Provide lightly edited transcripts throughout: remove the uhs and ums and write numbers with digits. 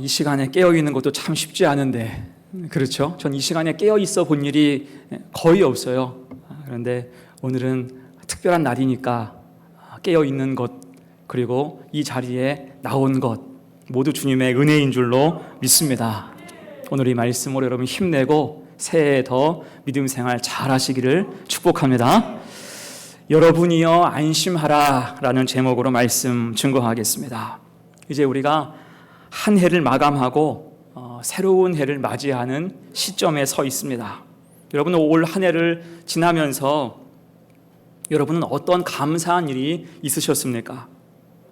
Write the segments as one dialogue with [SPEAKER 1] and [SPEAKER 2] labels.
[SPEAKER 1] 이 시간에 깨어 있는 것도 참 쉽지 않은데, 그렇죠? 전 이 시간에 깨어 있어 본 일이 거의 없어요. 그런데 오늘은 특별한 날이니까 깨어 있는 것, 그리고 이 자리에 나온 것 모두 주님의 은혜인 줄로 믿습니다. 오늘 이 말씀으로 여러분 힘내고 새해에 더 믿음 생활 잘 하시기를 축복합니다. 여러분이여 안심하라 라는 제목으로 말씀 증거하겠습니다. 이제 우리가 한 해를 마감하고 새로운 해를 맞이하는 시점에 서 있습니다. 여러분 올 한 해를 지나면서 여러분은 어떤 감사한 일이 있으셨습니까?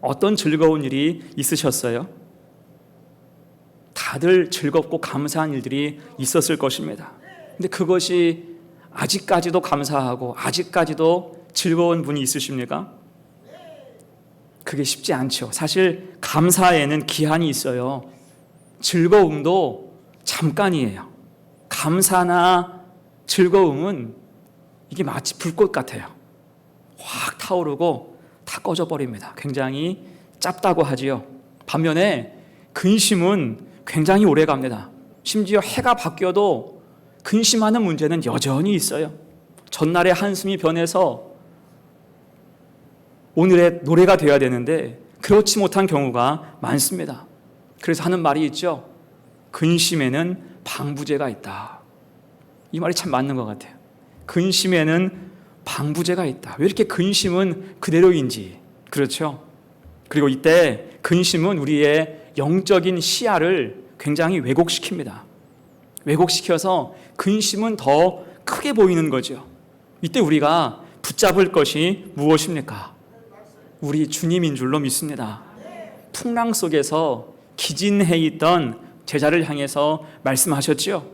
[SPEAKER 1] 어떤 즐거운 일이 있으셨어요? 다들 즐겁고 감사한 일들이 있었을 것입니다. 근데 그것이 아직까지도 감사하고 아직까지도 즐거운 분이 있으십니까? 그게 쉽지 않죠. 사실 감사에는 기한이 있어요. 즐거움도 잠깐이에요. 감사나 즐거움은 이게 마치 불꽃 같아요. 확 타오르고 다 꺼져버립니다. 굉장히 짧다고 하지요. 반면에 근심은 굉장히 오래 갑니다. 심지어 해가 바뀌어도 근심하는 문제는 여전히 있어요. 전날의 한숨이 변해서 오늘의 노래가 되어야 되는데 그렇지 못한 경우가 많습니다. 그래서 하는 말이 있죠. 근심에는 방부제가 있다. 이 말이 참 맞는 것 같아요. 근심에는 방부제가 있다. 왜 이렇게 근심은 그대로인지. 그렇죠? 그리고 이때 근심은 우리의 영적인 시야를 굉장히 왜곡시킵니다. 왜곡시켜서 근심은 더 크게 보이는 거죠. 이때 우리가 붙잡을 것이 무엇입니까? 우리 주님인 줄로 믿습니다. 풍랑 속에서 기진해 있던 제자를 향해서 말씀하셨죠.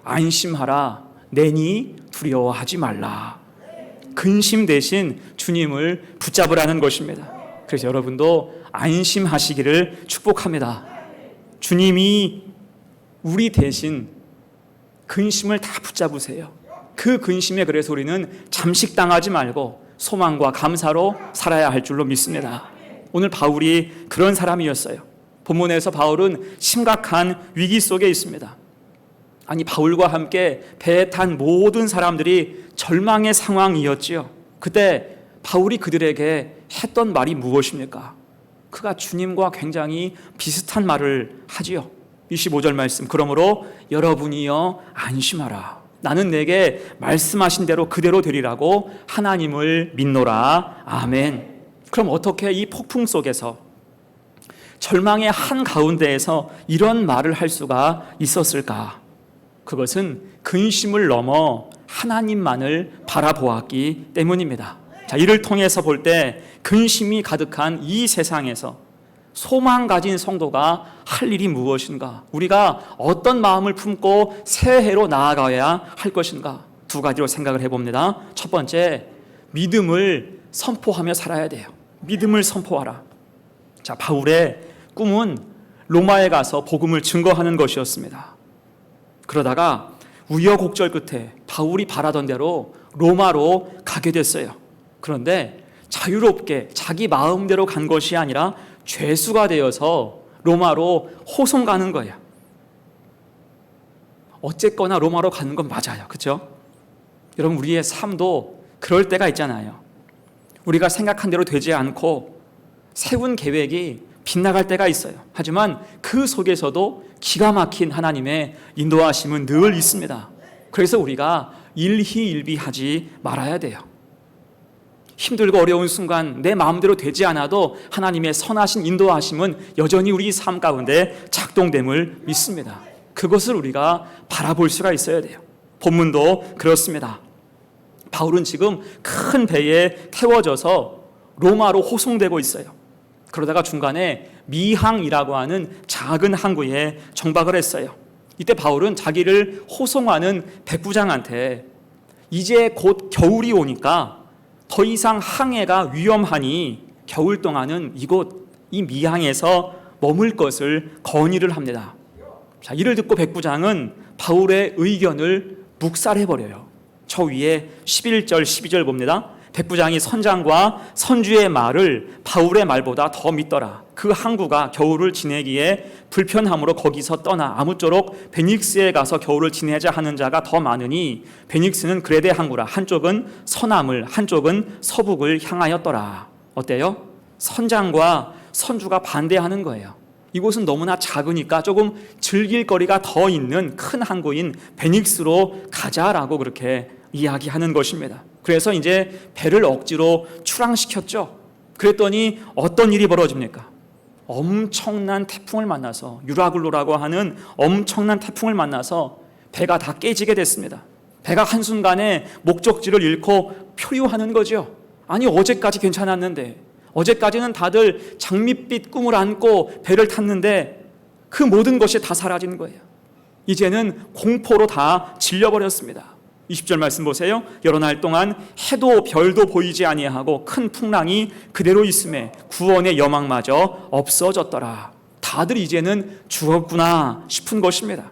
[SPEAKER 1] 안심하라, 내니 두려워하지 말라. 근심 대신 주님을 붙잡으라는 것입니다. 그래서 여러분도 안심하시기를 축복합니다. 주님이 우리 대신 근심을 다 붙잡으세요. 그 근심에 그래서 우리는 잠식당하지 말고 소망과 감사로 살아야 할 줄로 믿습니다. 오늘 바울이 그런 사람이었어요. 본문에서 바울은 심각한 위기 속에 있습니다. 아니 바울과 함께 배에 탄 모든 사람들이 절망의 상황이었지요. 그때 바울이 그들에게 했던 말이 무엇입니까? 그가 주님과 굉장히 비슷한 말을 하지요. 25절 말씀. 그러므로 여러분이여 안심하라. 나는 내게 말씀하신 대로 그대로 되리라고 하나님을 믿노라. 아멘. 그럼 어떻게 이 폭풍 속에서 절망의 한가운데에서 이런 말을 할 수가 있었을까? 그것은 근심을 넘어 하나님만을 바라보았기 때문입니다. 자, 이를 통해서 볼 때 근심이 가득한 이 세상에서 소망 가진 성도가 할 일이 무엇인가? 우리가 어떤 마음을 품고 새해로 나아가야 할 것인가? 두 가지로 생각을 해봅니다. 첫 번째, 믿음을 선포하며 살아야 돼요. 믿음을 선포하라. 자, 바울의 꿈은 로마에 가서 복음을 증거하는 것이었습니다. 그러다가 우여곡절 끝에 바울이 바라던 대로 로마로 가게 됐어요. 그런데 자유롭게 자기 마음대로 간 것이 아니라 죄수가 되어서 로마로 호송 가는 거예요. 어쨌거나 로마로 가는 건 맞아요. 그렇죠? 여러분 우리의 삶도 그럴 때가 있잖아요. 우리가 생각한 대로 되지 않고 세운 계획이 빗나갈 때가 있어요. 하지만 그 속에서도 기가 막힌 하나님의 인도하심은 늘 있습니다. 그래서 우리가 일희일비하지 말아야 돼요. 힘들고 어려운 순간 내 마음대로 되지 않아도 하나님의 선하신 인도하심은 여전히 우리 삶 가운데 작동됨을 믿습니다. 그것을 우리가 바라볼 수가 있어야 돼요. 본문도 그렇습니다. 바울은 지금 큰 배에 태워져서 로마로 호송되고 있어요. 그러다가 중간에 미항이라고 하는 작은 항구에 정박을 했어요. 이때 바울은 자기를 호송하는 백부장한테 이제 곧 겨울이 오니까 더 이상 항해가 위험하니 겨울 동안은 이 미항에서 머물 것을 건의를 합니다. 자, 이를 듣고 백부장은 바울의 의견을 묵살해버려요. 저 위에 11절 12절 봅니다. 백부장이 선장과 선주의 말을 바울의 말보다 더 믿더라. 그 항구가 겨울을 지내기에 불편함으로 거기서 떠나 아무쪼록 베닉스에 가서 겨울을 지내자 하는 자가 더 많으니 베닉스는 그레데 항구라. 한쪽은 서남을 한쪽은 서북을 향하였더라. 어때요? 선장과 선주가 반대하는 거예요. 이곳은 너무나 작으니까 조금 즐길 거리가 더 있는 큰 항구인 베닉스로 가자라고 그렇게 이야기하는 것입니다. 그래서 이제 배를 억지로 출항시켰죠. 그랬더니 어떤 일이 벌어집니까? 엄청난 태풍을 만나서, 유라굴로라고 하는 엄청난 태풍을 만나서 배가 다 깨지게 됐습니다. 배가 한순간에 목적지를 잃고 표류하는 거죠. 아니, 어제까지 괜찮았는데, 어제까지는 다들 장밋빛 꿈을 안고 배를 탔는데 그 모든 것이 다 사라진 거예요. 이제는 공포로 다 질려버렸습니다. 20절 말씀 보세요. 여러 날 동안 해도 별도 보이지 아니하고 큰 풍랑이 그대로 있음에 구원의 여망마저 없어졌더라. 다들 이제는 죽었구나 싶은 것입니다.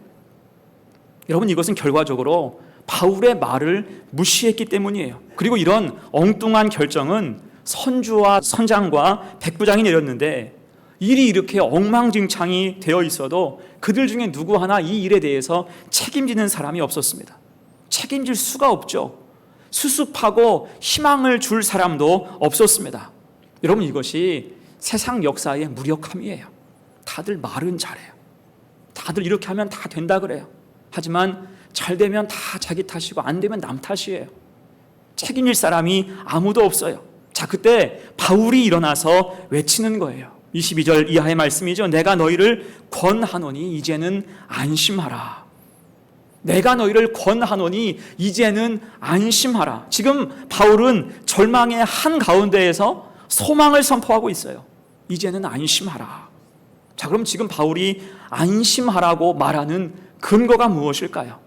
[SPEAKER 1] 여러분, 이것은 결과적으로 바울의 말을 무시했기 때문이에요. 그리고 이런 엉뚱한 결정은 선주와 선장과 백부장이 내렸는데 일이 이렇게 엉망진창이 되어 있어도 그들 중에 누구 하나 이 일에 대해서 책임지는 사람이 없었습니다. 책임질 수가 없죠. 수습하고 희망을 줄 사람도 없었습니다. 여러분, 이것이 세상 역사의 무력함이에요. 다들 말은 잘해요. 다들 이렇게 하면 다 된다 그래요. 하지만 잘 되면 다 자기 탓이고 안 되면 남 탓이에요. 책임질 사람이 아무도 없어요. 자, 그때 바울이 일어나서 외치는 거예요. 22절 이하의 말씀이죠. 내가 너희를 권하노니 이제는 안심하라. 내가 너희를 권하노니 이제는 안심하라. 지금 바울은 절망의 한가운데에서 소망을 선포하고 있어요. 이제는 안심하라. 자, 그럼 지금 바울이 안심하라고 말하는 근거가 무엇일까요?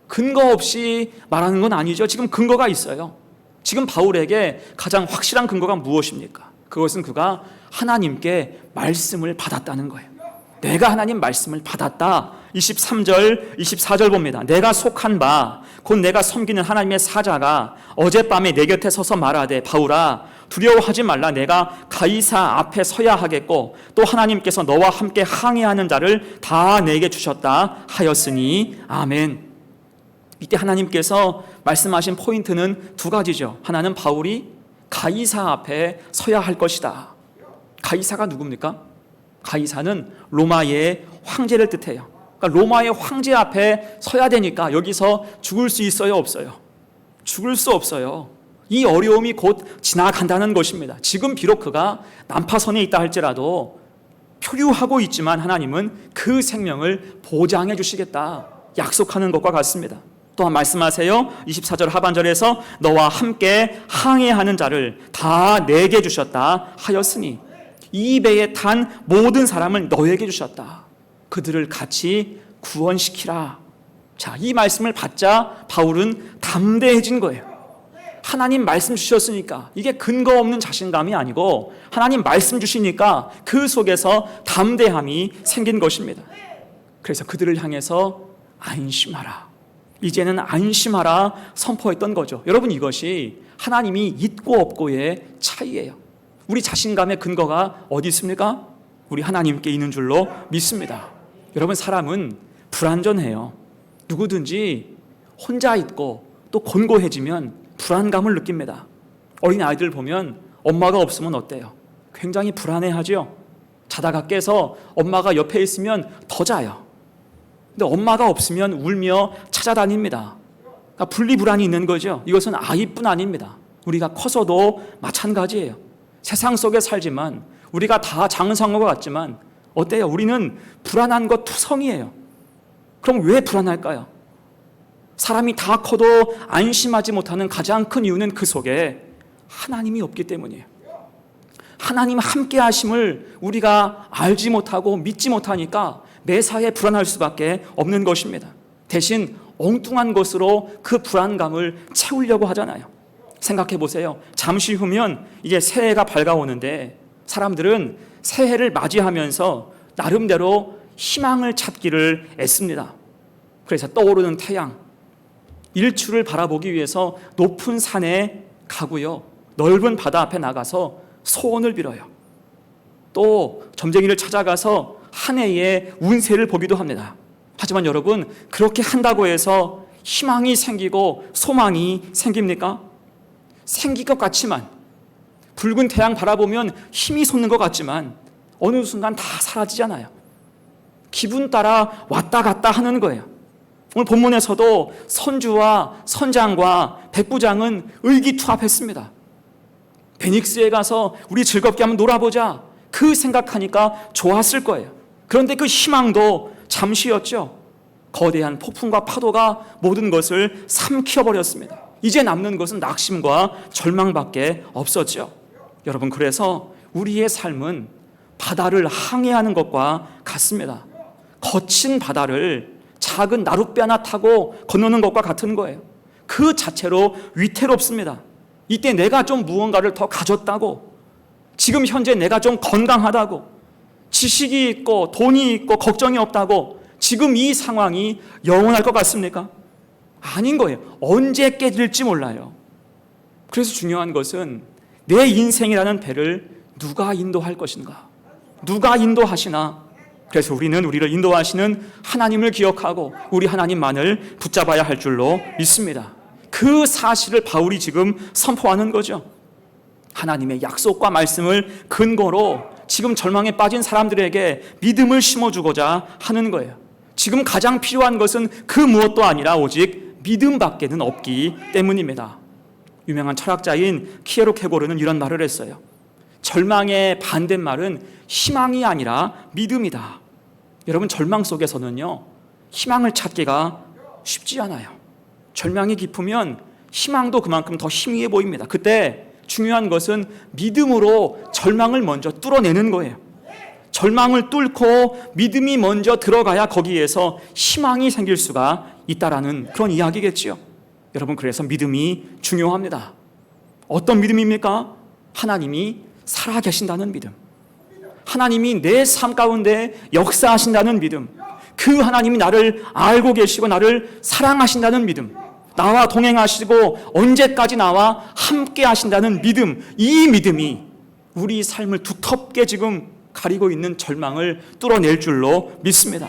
[SPEAKER 1] 근거 없이 말하는 건 아니죠. 지금 근거가 있어요. 지금 바울에게 가장 확실한 근거가 무엇입니까? 그것은 그가 하나님께 말씀을 받았다는 거예요. 내가 하나님 말씀을 받았다. 23절, 24절 봅니다. 내가 속한 바, 곧 내가 섬기는 하나님의 사자가 어젯밤에 내 곁에 서서 말하되 바울아 두려워하지 말라. 내가 가이사 앞에 서야 하겠고 또 하나님께서 너와 함께 항해하는 자를 다 내게 주셨다 하였으니 아멘. 이때 하나님께서 말씀하신 포인트는 두 가지죠. 하나는 바울이 가이사 앞에 서야 할 것이다. 가이사가 누굽니까? 가이사는 로마의 황제를 뜻해요. 그러니까 로마의 황제 앞에 서야 되니까 여기서 죽을 수 있어요, 없어요? 죽을 수 없어요. 이 어려움이 곧 지나간다는 것입니다. 지금 비록 그가 난파선에 있다 할지라도 표류하고 있지만 하나님은 그 생명을 보장해 주시겠다 약속하는 것과 같습니다. 또한 말씀하세요. 24절 하반절에서 너와 함께 항해하는 자를 다 내게 주셨다 하였으니 이 배에 탄 모든 사람을 너에게 주셨다. 그들을 같이 구원시키라. 자, 이 말씀을 받자 바울은 담대해진 거예요. 하나님 말씀 주셨으니까 이게 근거 없는 자신감이 아니고 하나님 말씀 주시니까 그 속에서 담대함이 생긴 것입니다. 그래서 그들을 향해서 안심하라. 이제는 안심하라 선포했던 거죠. 여러분, 이것이 하나님이 있고 없고의 차이예요. 우리 자신감의 근거가 어디 있습니까? 우리 하나님께 있는 줄로 믿습니다. 여러분, 사람은 불완전해요. 누구든지 혼자 있고 또 곤고해지면 불안감을 느낍니다. 어린아이들 보면 엄마가 없으면 어때요? 굉장히 불안해하죠. 자다가 깨서 엄마가 옆에 있으면 더 자요. 근데 엄마가 없으면 울며 찾아다닙니다. 그러니까 분리불안이 있는 거죠. 이것은 아이뿐 아닙니다. 우리가 커서도 마찬가지예요. 세상 속에 살지만 우리가 다 장성호가 같지만 어때요? 우리는 불안한 것 투성이에요. 그럼 왜 불안할까요? 사람이 다 커도 안심하지 못하는 가장 큰 이유는 그 속에 하나님이 없기 때문이에요. 하나님 함께 하심을 우리가 알지 못하고 믿지 못하니까 매사에 불안할 수밖에 없는 것입니다. 대신 엉뚱한 것으로 그 불안감을 채우려고 하잖아요. 생각해 보세요. 잠시 후면 이제 새해가 밝아오는데 사람들은 새해를 맞이하면서 나름대로 희망을 찾기를 애씁니다. 그래서 떠오르는 태양, 일출을 바라보기 위해서 높은 산에 가고요. 넓은 바다 앞에 나가서 소원을 빌어요. 또 점쟁이를 찾아가서 한 해의 운세를 보기도 합니다. 하지만 여러분, 그렇게 한다고 해서 희망이 생기고 소망이 생깁니까? 생길 것 같지만, 붉은 태양 바라보면 힘이 솟는 것 같지만 어느 순간 다 사라지잖아요. 기분 따라 왔다 갔다 하는 거예요. 오늘 본문에서도 선주와 선장과 백부장은 의기투합했습니다. 베닉스에 가서 우리 즐겁게 한번 놀아보자, 그 생각하니까 좋았을 거예요. 그런데 그 희망도 잠시였죠. 거대한 폭풍과 파도가 모든 것을 삼켜버렸습니다. 이제 남는 것은 낙심과 절망밖에 없었죠. 여러분, 그래서 우리의 삶은 바다를 항해하는 것과 같습니다. 거친 바다를 작은 나룻배 하나 타고 건너는 것과 같은 거예요. 그 자체로 위태롭습니다. 이때 내가 좀 무언가를 더 가졌다고, 지금 현재 내가 좀 건강하다고, 지식이 있고 돈이 있고 걱정이 없다고 지금 이 상황이 영원할 것 같습니까? 아닌 거예요. 언제 깨질지 몰라요. 그래서 중요한 것은 내 인생이라는 배를 누가 인도할 것인가? 누가 인도하시나? 그래서 우리는 우리를 인도하시는 하나님을 기억하고 우리 하나님만을 붙잡아야 할 줄로 믿습니다. 그 사실을 바울이 지금 선포하는 거죠. 하나님의 약속과 말씀을 근거로 지금 절망에 빠진 사람들에게 믿음을 심어주고자 하는 거예요. 지금 가장 필요한 것은 그 무엇도 아니라 오직 믿음밖에는 없기 때문입니다. 유명한 철학자인 키에로케고르는 이런 말을 했어요. 절망의 반대말은 희망이 아니라 믿음이다. 여러분, 절망 속에서는요, 희망을 찾기가 쉽지 않아요. 절망이 깊으면 희망도 그만큼 더 희미해 보입니다. 그때 중요한 것은 믿음으로 절망을 먼저 뚫어내는 거예요. 절망을 뚫고 믿음이 먼저 들어가야 거기에서 희망이 생길 수가 있다라는 그런 이야기겠지요. 여러분, 그래서 믿음이 중요합니다. 어떤 믿음입니까? 하나님이 살아계신다는 믿음, 하나님이 내 삶 가운데 역사하신다는 믿음, 그 하나님이 나를 알고 계시고 나를 사랑하신다는 믿음, 나와 동행하시고 언제까지 나와 함께 하신다는 믿음, 이 믿음이 우리 삶을 두텁게 지금 가리고 있는 절망을 뚫어낼 줄로 믿습니다.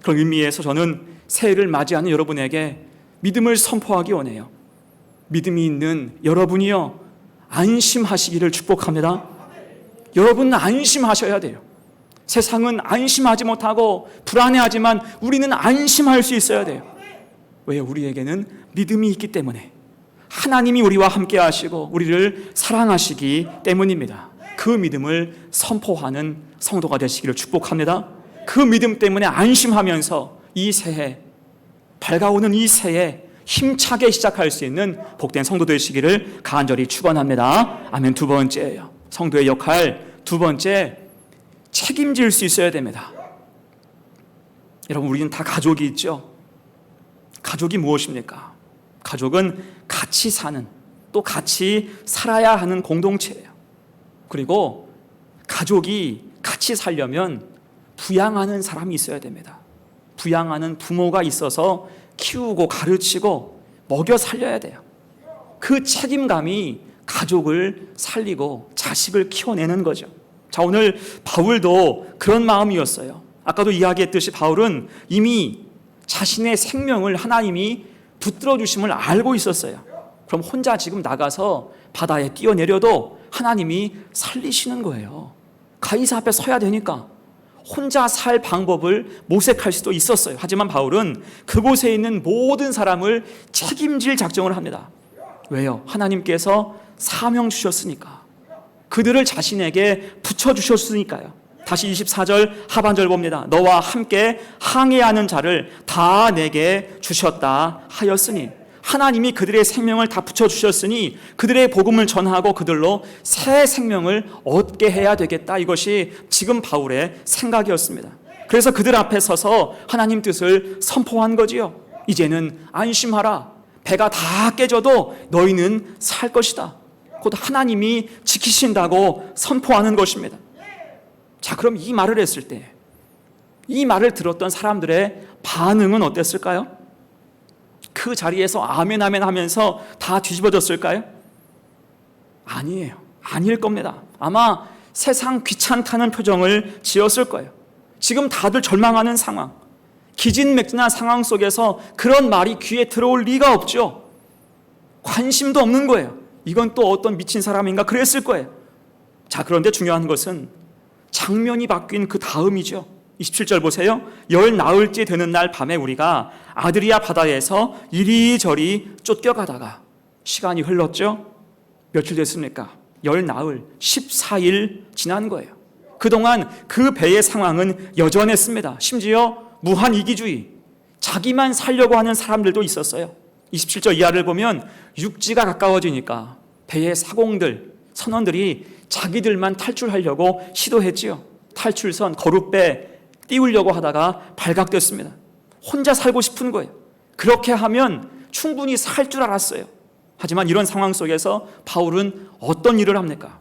[SPEAKER 1] 그런 의미에서 저는 새해를 맞이하는 여러분에게 믿음을 선포하기 원해요. 믿음이 있는 여러분이요, 안심하시기를 축복합니다. 여러분은 안심하셔야 돼요. 세상은 안심하지 못하고 불안해하지만 우리는 안심할 수 있어야 돼요. 왜? 우리에게는 믿음이 있기 때문에, 하나님이 우리와 함께 하시고 우리를 사랑하시기 때문입니다. 그 믿음을 선포하는 성도가 되시기를 축복합니다. 그 믿음 때문에 안심하면서 이 새해, 밝아오는 이 새해 힘차게 시작할 수 있는 복된 성도 되시기를 간절히 축원합니다. 아멘. 두 번째예요. 성도의 역할 두 번째, 책임질 수 있어야 됩니다. 여러분, 우리는 다 가족이 있죠. 가족이 무엇입니까? 가족은 같이 사는, 또 같이 살아야 하는 공동체예요. 그리고 가족이 같이 살려면 부양하는 사람이 있어야 됩니다. 부양하는 부모가 있어서 키우고 가르치고 먹여 살려야 돼요. 그 책임감이 가족을 살리고 자식을 키워내는 거죠. 자, 오늘 바울도 그런 마음이었어요. 아까도 이야기했듯이 바울은 이미 자신의 생명을 하나님이 붙들어 주심을 알고 있었어요. 그럼 혼자 지금 나가서 바다에 뛰어내려도 하나님이 살리시는 거예요. 가이사 앞에 서야 되니까 혼자 살 방법을 모색할 수도 있었어요. 하지만 바울은 그곳에 있는 모든 사람을 책임질 작정을 합니다. 왜요? 하나님께서 사명 주셨으니까, 그들을 자신에게 붙여주셨으니까요. 다시 24절 하반절 봅니다. 너와 함께 항해하는 자를 다 내게 주셨다 하였으니, 하나님이 그들의 생명을 다 붙여주셨으니 그들의 복음을 전하고 그들로 새 생명을 얻게 해야 되겠다. 이것이 지금 바울의 생각이었습니다. 그래서 그들 앞에 서서 하나님 뜻을 선포한 거지요. 이제는 안심하라. 배가 다 깨져도 너희는 살 것이다. 곧 하나님이 지키신다고 선포하는 것입니다. 자, 그럼 이 말을 했을 때, 이 말을 들었던 사람들의 반응은 어땠을까요? 그 자리에서 아멘 아멘 하면서 다 뒤집어졌을까요? 아니에요. 아닐 겁니다. 아마 세상 귀찮다는 표정을 지었을 거예요. 지금 다들 절망하는 상황, 기진맥진한 상황 속에서 그런 말이 귀에 들어올 리가 없죠. 관심도 없는 거예요. 이건 또 어떤 미친 사람인가 그랬을 거예요. 자, 그런데 중요한 것은 장면이 바뀐 그 다음이죠. 27절 보세요. 열 나흘째 되는 날 밤에 우리가 아드리아 바다에서 이리저리 쫓겨가다가 시간이 흘렀죠. 며칠 됐습니까? 열 나흘, 14일 지난 거예요. 그동안 그 배의 상황은 여전했습니다. 심지어 무한 이기주의, 자기만 살려고 하는 사람들도 있었어요. 27절 이하를 보면 육지가 가까워지니까 배의 사공들, 선원들이 자기들만 탈출하려고 시도했지요. 탈출선, 거룻배 띄우려고 하다가 발각됐습니다. 혼자 살고 싶은 거예요. 그렇게 하면 충분히 살 줄 알았어요. 하지만 이런 상황 속에서 바울은 어떤 일을 합니까?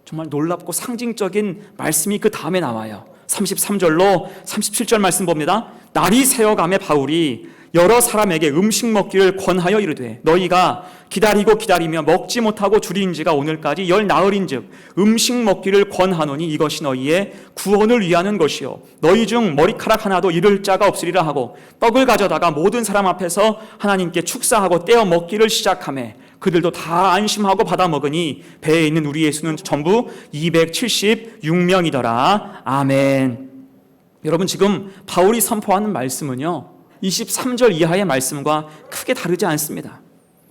[SPEAKER 1] 정말 놀랍고 상징적인 말씀이 그 다음에 나와요. 33절로 37절 말씀 봅니다. 날이 새어가매 바울이 여러 사람에게 음식 먹기를 권하여 이르되 너희가 기다리고 기다리며 먹지 못하고 줄인 지가 오늘까지 열 나흘인즉 음식 먹기를 권하노니 이것이 너희의 구원을 위하는 것이요 너희 중 머리카락 하나도 잃을 자가 없으리라 하고 떡을 가져다가 모든 사람 앞에서 하나님께 축사하고 떼어 먹기를 시작하매 그들도 다 안심하고 받아 먹으니 배에 있는 우리 예수는 전부 276명이더라. 아멘. 여러분, 지금 바울이 선포하는 말씀은요 23절 이하의 말씀과 크게 다르지 않습니다.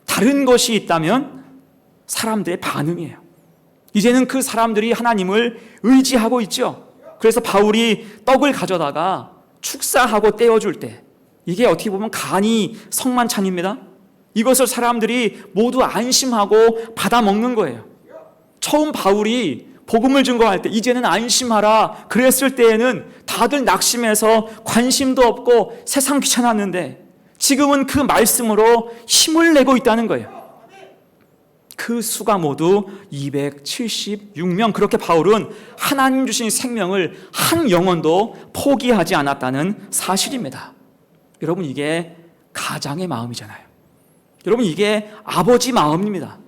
[SPEAKER 1] 다른 것이 있다면 사람들의 반응이에요. 이제는 그 사람들이 하나님을 의지하고 있죠. 그래서 바울이 떡을 가져다가 축사하고 떼어줄 때 이게 어떻게 보면 간이 성만찬입니다. 이것을 사람들이 모두 안심하고 받아 먹는 거예요. 처음 바울이 복음을 증거할 때 이제는 안심하라 그랬을 때에는 다들 낙심해서 관심도 없고 세상 귀찮았는데 지금은 그 말씀으로 힘을 내고 있다는 거예요. 그 수가 모두 276명. 그렇게 바울은 하나님 주신 생명을 한 영혼도 포기하지 않았다는 사실입니다. 여러분, 이게 가장의 마음이잖아요. 여러분, 이게 아버지 마음입니다.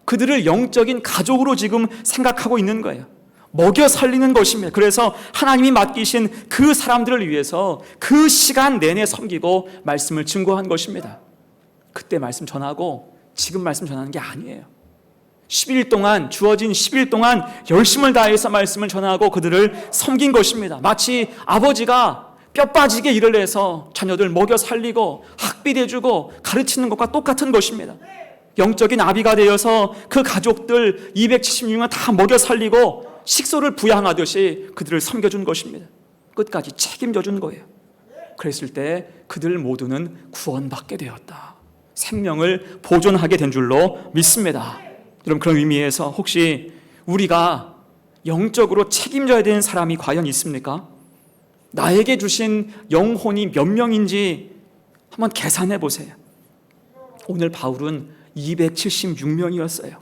[SPEAKER 1] 그들을 영적인 가족으로 지금 생각하고 있는 거예요. 먹여 살리는 것입니다. 그래서 하나님이 맡기신 그 사람들을 위해서 그 시간 내내 섬기고 말씀을 증거한 것입니다. 그때 말씀 전하고 지금 말씀 전하는 게 아니에요. 10일 동안, 주어진 10일 동안 열심을 다해서 말씀을 전하고 그들을 섬긴 것입니다. 마치 아버지가 뼈 빠지게 일을 해서 자녀들 먹여 살리고 학비 대주고 가르치는 것과 똑같은 것입니다. 영적인 아비가 되어서 그 가족들 276명 다 먹여 살리고 식소를 부양하듯이 그들을 섬겨준 것입니다. 끝까지 책임져 준 거예요. 그랬을 때 그들 모두는 구원받게 되었다. 생명을 보존하게 된 줄로 믿습니다. 여러분, 그런 의미에서 혹시 우리가 영적으로 책임져야 되는 사람이 과연 있습니까? 나에게 주신 영혼이 몇 명인지 한번 계산해 보세요. 오늘 바울은 276명이었어요.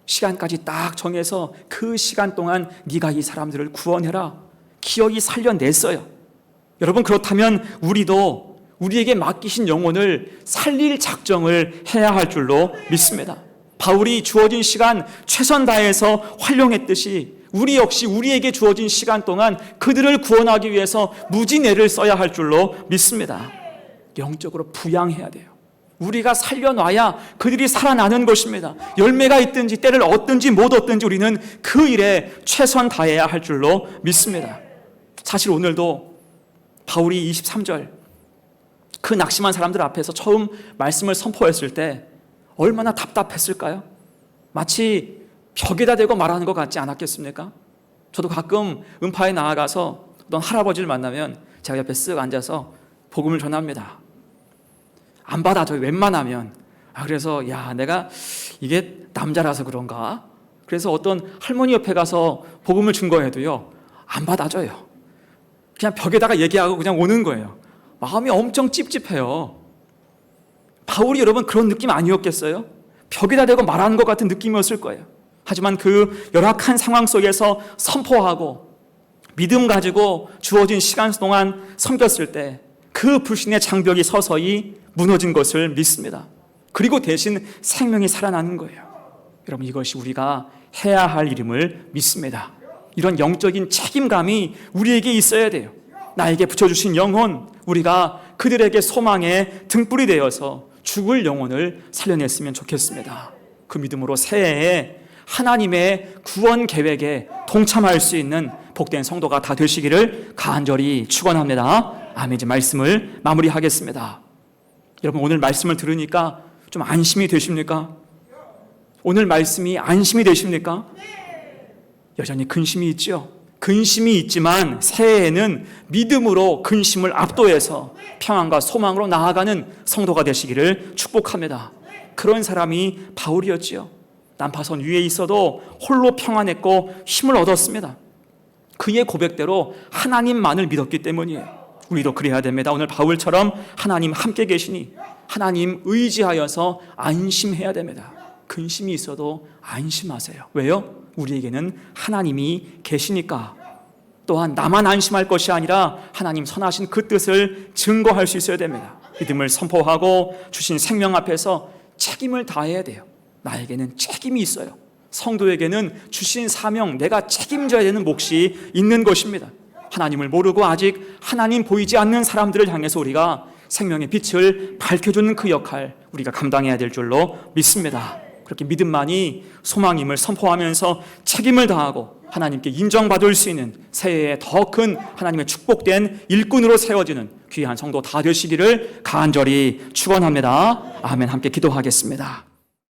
[SPEAKER 1] 시간까지 딱 정해서 그 시간 동안 네가 이 사람들을 구원해라. 기어이 살려냈어요. 여러분, 그렇다면 우리도 우리에게 맡기신 영혼을 살릴 작정을 해야 할 줄로 믿습니다. 바울이 주어진 시간 최선 다해서 활용했듯이 우리 역시 우리에게 주어진 시간 동안 그들을 구원하기 위해서 무지내를 써야 할 줄로 믿습니다. 영적으로 부양해야 돼요. 우리가 살려놔야 그들이 살아나는 것입니다. 열매가 있든지 때를 얻든지 못 얻든지 우리는 그 일에 최선 다해야 할 줄로 믿습니다. 사실 오늘도 바울이 23절 그 낙심한 사람들 앞에서 처음 말씀을 선포했을 때 얼마나 답답했을까요? 마치 벽에다 대고 말하는 것 같지 않았겠습니까? 저도 가끔 음파에 나아가서 어떤 할아버지를 만나면 제가 옆에 쓱 앉아서 복음을 전합니다. 안 받아줘요, 웬만하면. 그래서 내가 이게 남자라서 그런가? 그래서 어떤 할머니 옆에 가서 복음을 증거해도요, 안 받아줘요. 그냥 벽에다가 얘기하고 그냥 오는 거예요. 마음이 엄청 찝찝해요. 바울이 여러분 그런 느낌 아니었겠어요? 벽에다 대고 말하는 것 같은 느낌이었을 거예요. 하지만 그 열악한 상황 속에서 선포하고 믿음 가지고 주어진 시간 동안 섬겼을 때 그 불신의 장벽이 서서히 무너진 것을 믿습니다. 그리고 대신 생명이 살아나는 거예요. 여러분, 이것이 우리가 해야 할 일임을 믿습니다. 이런 영적인 책임감이 우리에게 있어야 돼요. 나에게 붙여주신 영혼, 우리가 그들에게 소망의 등불이 되어서 죽을 영혼을 살려냈으면 좋겠습니다. 그 믿음으로 새해에 하나님의 구원 계획에 동참할 수 있는 복된 성도가 다 되시기를 간절히 축원합니다. 아멘. 이제 말씀을 마무리하겠습니다. 여러분, 오늘 말씀을 들으니까 좀 안심이 되십니까? 오늘 말씀이 안심이 되십니까? 여전히 근심이 있죠. 근심이 있지만 새해에는 믿음으로 근심을 압도해서 평안과 소망으로 나아가는 성도가 되시기를 축복합니다. 그런 사람이 바울이었지요. 난파선 위에 있어도 홀로 평안했고 힘을 얻었습니다. 그의 고백대로 하나님만을 믿었기 때문이에요. 우리도 그래야 됩니다. 오늘 바울처럼 하나님 함께 계시니 하나님 의지하여서 안심해야 됩니다. 근심이 있어도 안심하세요. 왜요? 우리에게는 하나님이 계시니까. 또한 나만 안심할 것이 아니라 하나님 선하신 그 뜻을 증거할 수 있어야 됩니다. 믿음을 선포하고 주신 생명 앞에서 책임을 다해야 돼요. 나에게는 책임이 있어요. 성도에게는 주신 사명, 내가 책임져야 되는 몫이 있는 것입니다. 하나님을 모르고 아직 하나님 보이지 않는 사람들을 향해서 우리가 생명의 빛을 밝혀주는 그 역할, 우리가 감당해야 될 줄로 믿습니다. 그렇게 믿음만이 소망임을 선포하면서 책임을 다하고 하나님께 인정받을 수 있는 새해에 더 큰 하나님의 축복된 일꾼으로 세워지는 귀한 성도 다 되시기를 간절히 축원합니다. 아멘. 함께 기도하겠습니다.